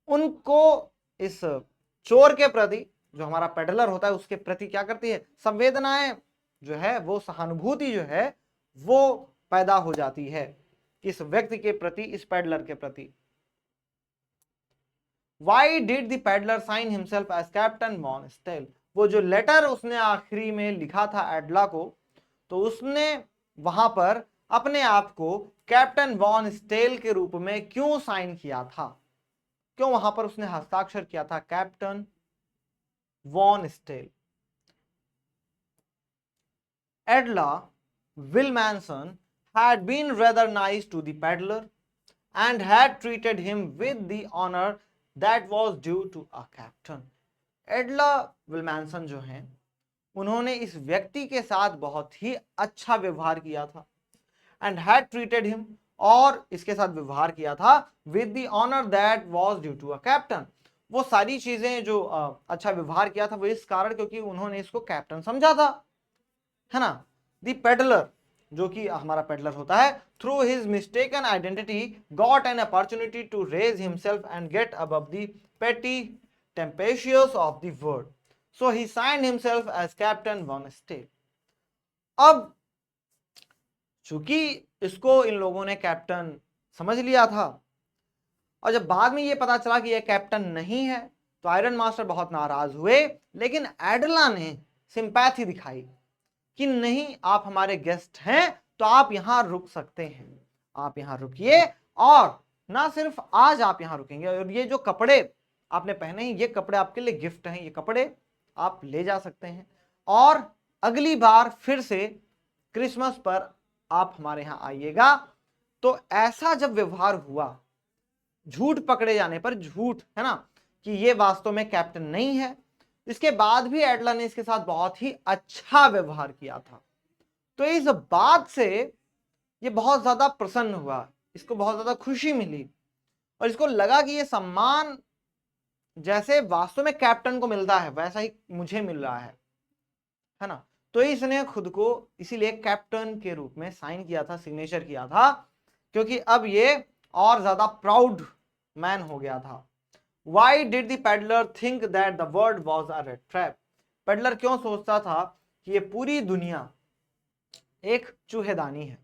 उनको इस चोर के प्रति, जो हमारा पेडलर होता है उसके प्रति क्या करती है, संवेदनाएं जो है, वो सहानुभूति जो है वो पैदा हो जाती है इस व्यक्ति के प्रति, इस पेडलर के प्रति। Why did the peddler sign himself as Captain Von Stale? वो जो लेटर उसने आखिरी में लिखा था एडला को, तो उसने वहां पर अपने आप को कैप्टन वॉन स्टेल के रूप में क्यों साइन किया था, क्यों वहां पर उसने हस्ताक्षर किया था Captain von Stahle. Edla Willmansson had been rather nice to the peddler and had treated him with the honor that was due to a captain. एडला विलमैनसन जो हैं उन्होंने इस व्यक्ति के साथ बहुत ही अच्छा व्यवहार किया था, and had treated him, और इसके साथ व्यवहार किया था with the honor that was due to a captain. वो सारी चीजें जो अच्छा व्यवहार किया था वो इस कारण क्योंकि उन्होंने इसको कैप्टन समझा था, है ना। दी पेडलर, जो कि हमारा पेडलर होता है, through his mistaken identity got an opportunity to raise himself and get above the petty temptations of the world, so he signed himself as Captain von Stahle. अब चूंकि इसको इन लोगों ने कैप्टन समझ लिया था, और जब बाद में ये पता चला कि ये कैप्टन नहीं है तो आयरन मास्टर बहुत नाराज हुए, लेकिन एडला ने सिंपैथी दिखाई कि नहीं, आप हमारे गेस्ट हैं तो आप यहां रुक सकते हैं, आप यहां रुकिए, और ना सिर्फ आज आप यहां रुकेंगे, और ये जो कपड़े आपने पहने हैं ये कपड़े आपके लिए गिफ्ट हैं, ये कपड़े आप ले जा सकते हैं, और अगली बार फिर से क्रिसमस पर आप हमारे यहां आइएगा। तो ऐसा जब व्यवहार हुआ, झूठ पकड़े जाने पर, झूठ है ना, कि ये वास्तव में कैप्टन नहीं है, इसके बाद भी एडला ने इसके साथ बहुत ही अच्छा व्यवहार किया था। तो इस बात से ये बहुत ज्यादा प्रसन्न हुआ, इसको बहुत ज्यादा खुशी मिली, और इसको लगा कि ये सम्मान जैसे वास्तव में कैप्टन को मिलता है वैसा ही मुझे मिल रहा है ना। तो इसने खुद को इसीलिए कैप्टन के रूप में साइन किया था, सिग्नेचर किया था, क्योंकि अब ये और ज्यादा प्राउड मैन हो गया था। Why did the peddler think that the world was a red trap? Peddler क्यों सोचता था कि ये पूरी दुनिया एक चूहेदानी है।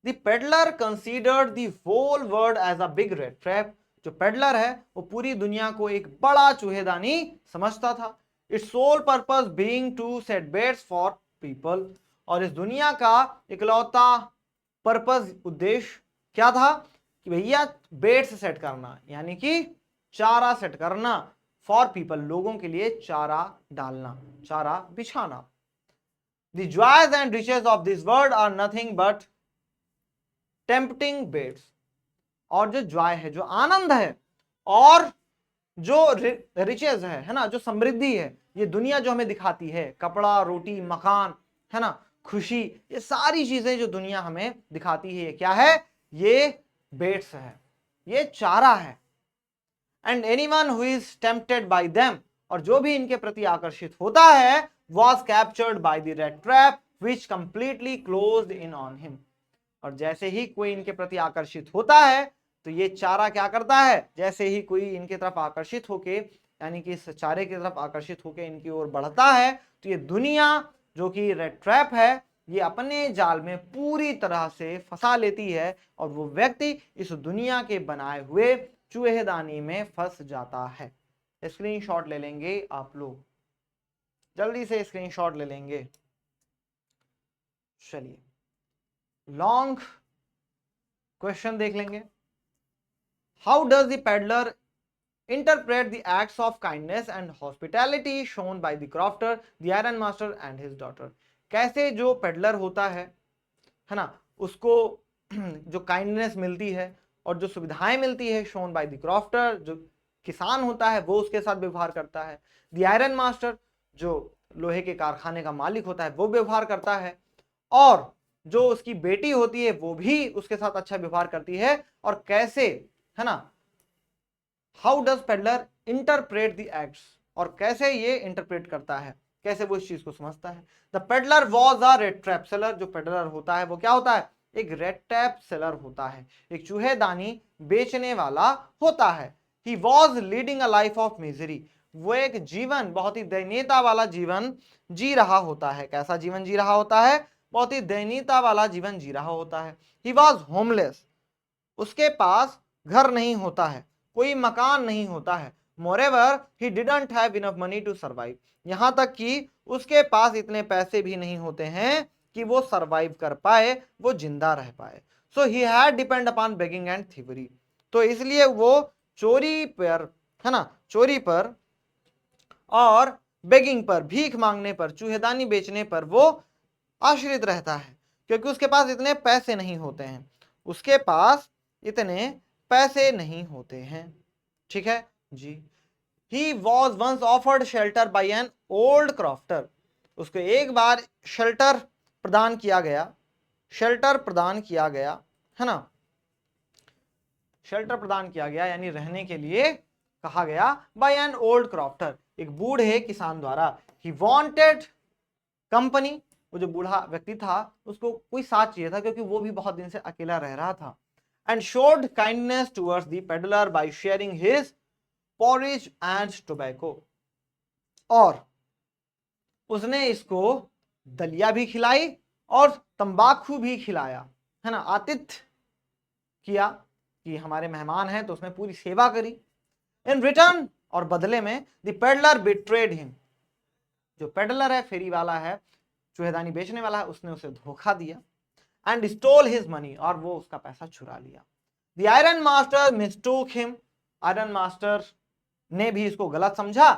The peddler considered the whole world as a big red trap. जो पेडलर है वो पूरी दुनिया को एक बड़ा चूहेदानी समझता था। Its sole purpose being to set baits for people. और इस दुनिया का इकलौता पर्पस, उद्देश्य क्या था कि भैया बेट्स सेट करना, यानी कि चारा सेट करना, फॉर पीपल, लोगों के लिए चारा डालना, चारा बिछाना। The joys and riches of this world are nothing but tempting baits. और जो जॉय है, जो आनंद है, और जो रिचेस है ना, जो समृद्धि है, ये दुनिया जो हमें दिखाती है, कपड़ा, रोटी, मकान, है ना, खुशी, ये सारी चीजें जो दुनिया हमें दिखाती है, ये क्या है, ये बेट्स है, ये चारा है। And anyone who is tempted bye them, और जो भी इनके प्रति आकर्षित होता है, was captured by the red trap which completely closed in on him. और जैसे ही कोई इनके प्रति आकर्षित होता है तो ये चारा क्या करता है, जैसे ही कोई इनके तरफ आकर्षित होके, यानी कि इस चारे की तरफ आकर्षित होके इनकी ओर बढ़ता है, तो ये दुनिया जो कि रेड ट्रैप है, ये अपने जाल में पूरी तरह से फंसा लेती है, और वो व्यक्ति इस दुनिया के बनाए हुए चूहेदानी में फंस जाता है। स्क्रीनशॉट ले लेंगे आप लोग, जल्दी से स्क्रीनशॉट ले लेंगे। चलिए लॉन्ग क्वेश्चन देख लेंगे। How does the peddler interpret the acts of kindness and hospitality shown by the crofter, the iron master and his daughter। कैसे जो पेडलर होता है ना, उसको जो काइंडनेस मिलती है और जो सुविधाएं मिलती है शोन बाय द क्रॉफ्टर, जो किसान होता है वो उसके साथ व्यवहार करता है। द आयरन मास्टर जो लोहे के कारखाने का मालिक होता है वो व्यवहार करता है, और जो उसकी बेटी होती है वो भी उसके साथ अच्छा व्यवहार करती है। और कैसे, है ना, how does peddler interpret the acts, और कैसे ये इंटरप्रेट करता है, कैसे वो इस चीज को समझता है। The peddler was a red trap seller, जो पेडलर होता है वो क्या होता है, एक रेड टैप सेलर होता है, एक चूहेदानी बेचने वाला होता है। He was leading a life of misery, वो एक जीवन, बहुत ही दयनीयता वाला जीवन जी रहा होता है। कैसा जीवन जी रहा होता है, बहुत ही दयनीयता वाला जीवन जी रहा होता है। ही वॉज होमलेस, उसके पास घर नहीं होता है, कोई मकान नहीं होता है। Moreover he didn't have enough money to survive, यहां तक कि उसके पास इतने पैसे भी नहीं होते हैं कि वो सरवाइव कर पाए, वो जिंदा रह पाए। So he had depend upon begging and thievery, तो इसलिए वो चोरी पर, है ना, चोरी पर और बेगिंग पर, भीख मांगने पर, चूहेदानी बेचने पर वो आश्रित रहता है, क्योंकि उसके पास इतने पैसे नहीं होते हैं, उसके पास इतने पैसे नहीं होते हैं। ठीक है जी। He was once offered shelter by an old crofter, उसको एक बार शेल्टर प्रदान किया गया, शेल्टर प्रदान किया गया, है ना, शेल्टर प्रदान किया गया यानी रहने के लिए कहा गया, बाय एन ओल्ड क्रॉफ्टर, एक बूढ़े किसान द्वारा। ही वॉन्टेड कंपनी, वो जो बूढ़ा व्यक्ति था उसको कोई साथ चाहिए था, क्योंकि वो भी बहुत दिन से अकेला रह रहा था। And showed kindness towards the peddler by sharing his porridge and tobacco, और उसने इसको दलिया भी खिलाई और तंबाकू भी खिलाया, है ना, आतिथ्य किया कि हमारे मेहमान हैं, तो उसने पूरी सेवा करी। इन रिटर्न, और बदले में, द पेडलर बिट्रेड हिम, जो पेडलर है, फेरी वाला है, चूहेदानी बेचने वाला है, उसने उसे धोखा दिया। एंड स्टोल हिज मनी, और वो उसका पैसा चुरा लिया। The iron master mistook him, iron master ने भी इसको गलत समझा,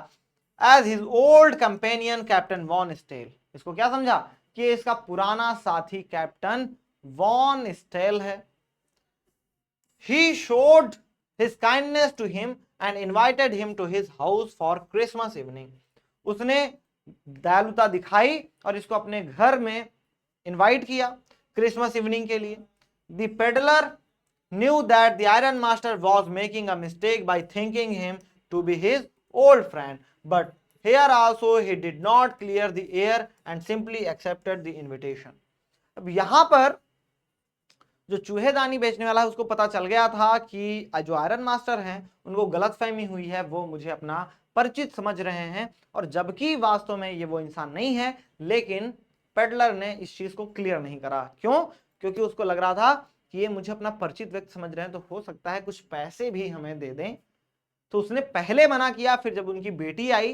as his old companion Captain von Stahle, इसको क्या समझा कि इसका पुराना साथी कैप्टन वॉन स्टेल है। He showed his kindness to him and invited him to his house for Christmas evening, उसने दयालुता दिखाई और इसको अपने घर में इनवाइट किया क्रिसमस इवनिंग के लिए। The peddler knew that the iron master was making a mistake by thinking him to be his old friend, but here also he did not clear the air and simply accepted the invitation। अब यहां पर जो चूहेदानी बेचने वाला है उसको पता चल गया था कि जो आयरन मास्टर हैं उनको गलतफहमी हुई है, वो मुझे अपना परिचित समझ रहे हैं, और जबकि वास्तव में ये वो इंसान नहीं है। लेकिन पेडलर ने इस चीज को क्लियर नहीं करा, क्यों, क्योंकि उसको लग रहा था कि ये मुझे अपना परिचित व्यक्ति समझ रहे हैं, तो हो सकता है कुछ पैसे भी हमें दे दें। तो उसने पहले मना किया, फिर जब उनकी बेटी आई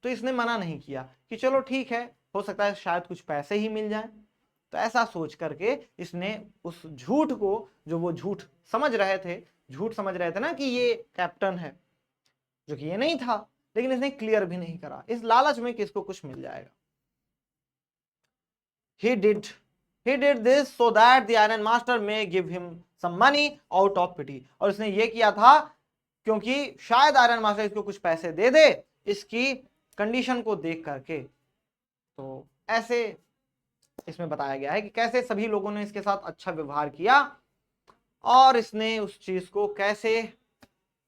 तो इसने मना नहीं किया कि चलो ठीक है, हो सकता है शायद कुछ पैसे ही मिल जाएं। तो ऐसा सोच करके इसने उस झूठ को, जो वो झूठ समझ रहे थे ना कि ये कैप्टन है, जो कि ये नहीं था, लेकिन इसने क्लियर भी नहीं करा, इस लालच में कि इसको कुछ मिल जाएगा। He did this so that the iron master may give him some money out of pity, और इसने ये किया था क्योंकि शायद आयरन मास्टर इसको कुछ पैसे दे दे इसकी कंडीशन को देख करके। तो ऐसे इसमें बताया गया है कि कैसे सभी लोगों ने इसके साथ अच्छा व्यवहार किया और इसने उस चीज को कैसे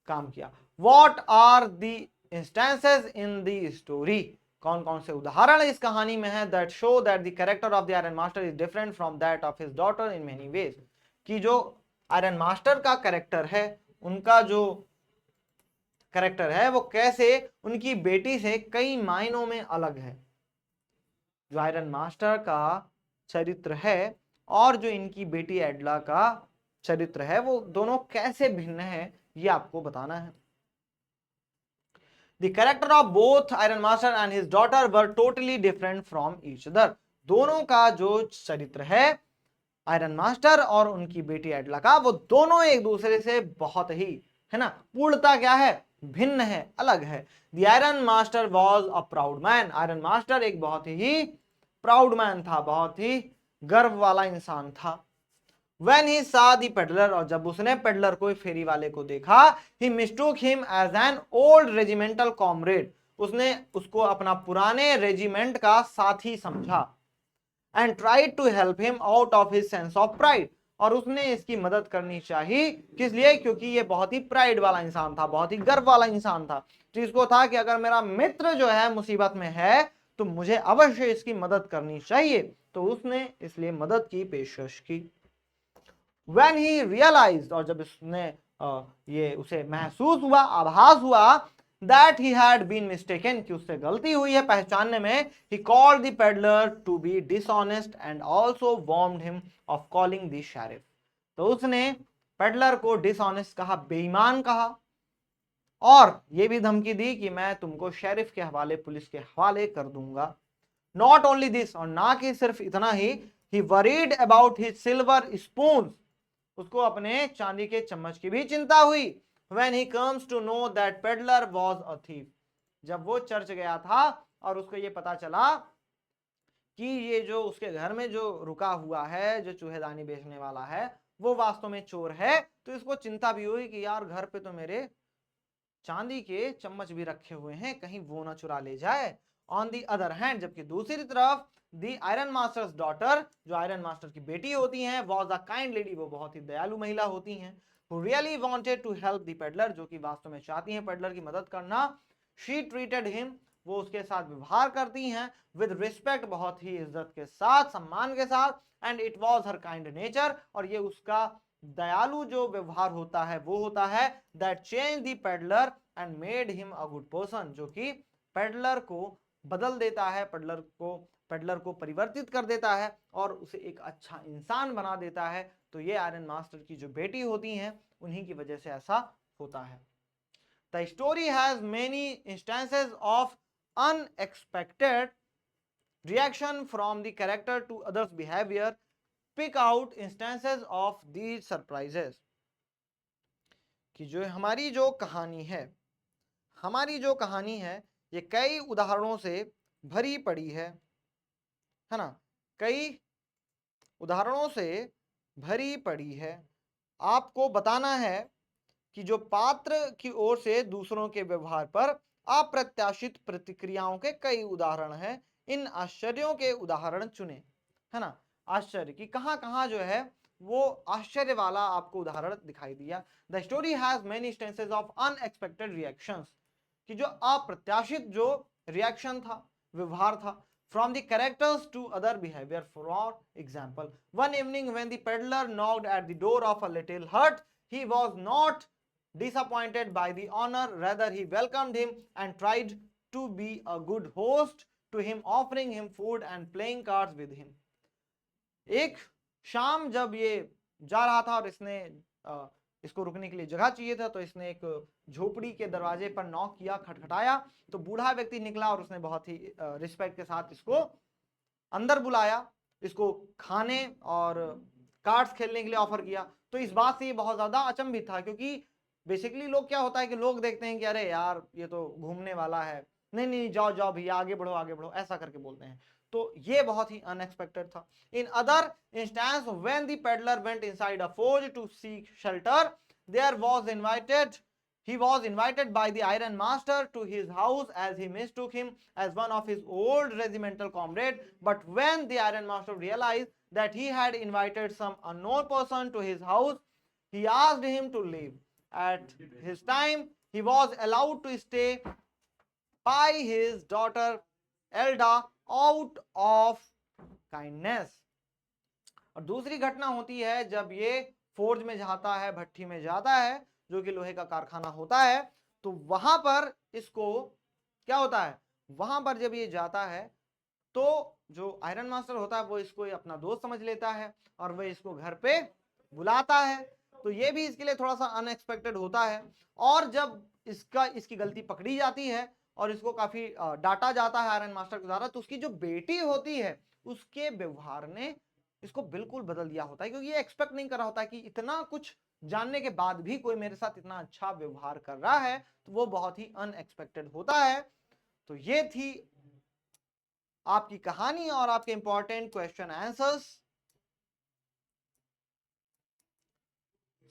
काम किया। What are the instances in the story, कौन कौन से उदाहरण इस कहानी में है, that show that the character of the iron master is different from that of his daughter in many ways, कि जो आयरन मास्टर का कैरेक्टर है, उनका जो कैरेक्टर है वो कैसे उनकी बेटी से कई मायनों में अलग है। जो आयरन मास्टर का चरित्र है और जो इनकी बेटी एडला का चरित्र है वो दोनों कैसे भिन्न है, ये आपको बताना है। The character of both Iron Master and his daughter were totally different from each other। दोनों का जो चरित्र है आयरन मास्टर और उनकी बेटी एडला का, वो दोनों एक दूसरे से बहुत ही, है ना, पूर्णता क्या है, भिन्न है, अलग है। The iron master was a proud man, iron master एक बहुत ही प्राउड मैन था, बहुत ही गर्व वाला इंसान था। When he saw the peddler, और जब उसने पेडलर को, फेरी वाले को देखा, he mistook him as an old regimental comrade, उसने उसको अपना पुराने रेजिमेंट का साथी समझा। And tried to help him out of his sense of pride, और उसने इसकी मदद करनी चाहिए, किस लिए? क्योंकि ये बहुत ही प्राइड वाला इंसान था, बहुत ही गर्व वाला इंसान था। तो इसको था कि अगर मेरा मित्र जो है मुसीबत में है तो मुझे अवश्य इसकी मदद करनी चाहिए, तो उसने इसलिए मदद की पेशकश की। When he realized, और जब इसने ये उसे महसूस हुआ, आभास हुआ, that he had been mistaken, कि उससे गलती हुई है पहचानने में, he called the peddler to be dishonest and also warned him of calling the sheriff, तो उसने पेडलर को डिसऑनेस्ट कहा, बेईमान कहा, और ये भी धमकी दी कि मैं तुमको शेरिफ के हवाले, पुलिस के हवाले कर दूंगा। नॉट ओनली दिस, और ना कि सिर्फ इतना ही, he worried about his silver spoons, उसको अपने चांदी के चम्मच की भी चिंता हुई। When he comes to know that peddler was a thief, जब वो चर्च गया था और उसको ये पता चला कि ये जो उसके घर में जो रुका हुआ है, जो चूहेदानी बेचने वाला है, वो वास्तव में चोर है, तो इसको चिंता भी हुई कि यार घर पे तो मेरे चांदी के चम्मच भी रखे हुए हैं, कहीं वो ना चुरा ले जाए। ऑन दी अदर हैंड, जबकि दूसरी तरफ दी आयरन मास्टर्स डॉटर, जो आयरन मास्टर की बेटी होती हैं, वॉज अ काइंड लेडी, वो बहुत ही दयालु महिला होती हैं, who really wanted to help the peddler, जो कि वास्तव में चाहती हैं पेडलर की मदद करना। she treated him, वो उसके साथ व्यवहार करती हैं, with respect, बहुत ही इज्जत के साथ, सम्मान के साथ, and it was her kind nature, और ये उसका दयालु जो व्यवहार होता है वो होता है, that changed the peddler and made him a good person, जो कि पेडलर को बदल देता है, पेडलर को परिवर्तित कर देता है और उसे एक अच्छा इंसान बना देता है। तो ये आयरन मास्टर की जो बेटी होती हैं, उन्हीं की वजह से ऐसा होता है। The story has many instances of unexpected reaction from the character to others behavior. Pick out instances of these surprises, कि जो हमारी जो कहानी है ये कई उदाहरणों से भरी पड़ी है ना, कई उदाहरणों से भरी पड़ी है। आपको बताना है कि जो पात्र की ओर से दूसरों के व्यवहार पर अप्रत्याशित प्रतिक्रियाओं के कई उदाहरण हैं। इन आश्चर्यों के उदाहरण चुने, है ना। आश्चर्य की कहां जो है वो आश्चर्य वाला आपको उदाहरण दिखाई दिया। The story has many instances of unexpected reactions, कि जो अप्रत्याशित जो रिएक्शन था, व्यवहार था, from the characters to other behavior. For example, one evening when the peddler knocked at the door of a little hut, he was not disappointed by the honor, rather he welcomed him and tried to be a good host to him, offering him food and playing cards with him. एक शाम जब ये जा रहा था और इसको रुकने के लिए जगह चाहिए था, तो इसने एक झोपड़ी के दरवाजे पर नॉक किया, खटखटाया, तो बूढ़ा व्यक्ति निकला और उसने बहुत ही रिस्पेक्ट के साथ इसको अंदर बुलाया, इसको खाने और कार्ड्स खेलने के लिए ऑफर किया। तो इस बात से ये बहुत ज्यादा अचंभित था, क्योंकि बेसिकली लोग क्या होता है कि लोग देखते हैं कि अरे यार ये तो घूमने वाला है, नहीं नहीं जाओ जाओ भैया आगे बढ़ो, ऐसा करके बोलते हैं। तो ये बहुत ही अनएक्सपेक्टेड था। In other instance when the peddler went inside a forge to seek shelter, he was invited by the iron master to his house, as he mistook him as one of his old regimental comrades. But when the iron master realized that he had invited some unknown person to his house, he asked him to leave. At his time, he was allowed to stay by his daughter Elda out of kindness. और दूसरी घटना होती है जब ये forge में जाता है, भट्टी में जाता है, जो कि लोहे का कारखाना होता है। तो वहां पर इसको क्या होता है, वहां पर जब ये जाता है तो जो आयरन मास्टर होता है वो इसको अपना दोस्त समझ लेता है और वह इसको घर पे बुलाता है। तो ये भी इसके लिए थोड़ा सा अनएक्सपेक्टेड होता है। और जब इसकी गलती पकड़ी जाती है और इसको काफी डांटा जाता है आयरन मास्टर के द्वारा, तो उसकी जो बेटी होती है उसके व्यवहार ने इसको बिल्कुल बदल दिया होता है, क्योंकि ये एक्सपेक्ट नहीं कर रहा होता है कि इतना कुछ जानने के बाद भी कोई मेरे साथ इतना अच्छा व्यवहार कर रहा है तो वो बहुत ही अनएक्सपेक्टेड होता है। तो ये थी आपकी कहानी और आपके इंपॉर्टेंट क्वेश्चन आंसर्स।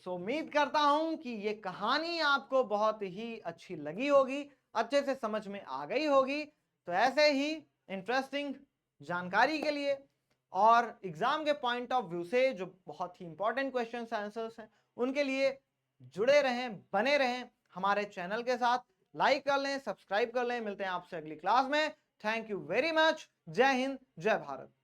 सो उम्मीद करता हूं कि ये कहानी आपको बहुत ही अच्छी लगी होगी, अच्छे से समझ में आ गई होगी। तो ऐसे ही इंटरेस्टिंग जानकारी के लिए और एग्जाम के पॉइंट ऑफ व्यू से जो बहुत ही इंपॉर्टेंट क्वेश्चन आंसर्स हैं उनके लिए जुड़े रहें, बने रहें हमारे चैनल के साथ। लाइक कर लें, सब्सक्राइब कर लें। मिलते हैं आपसे अगली क्लास में। Thank you very much. जय हिंद, जय भारत।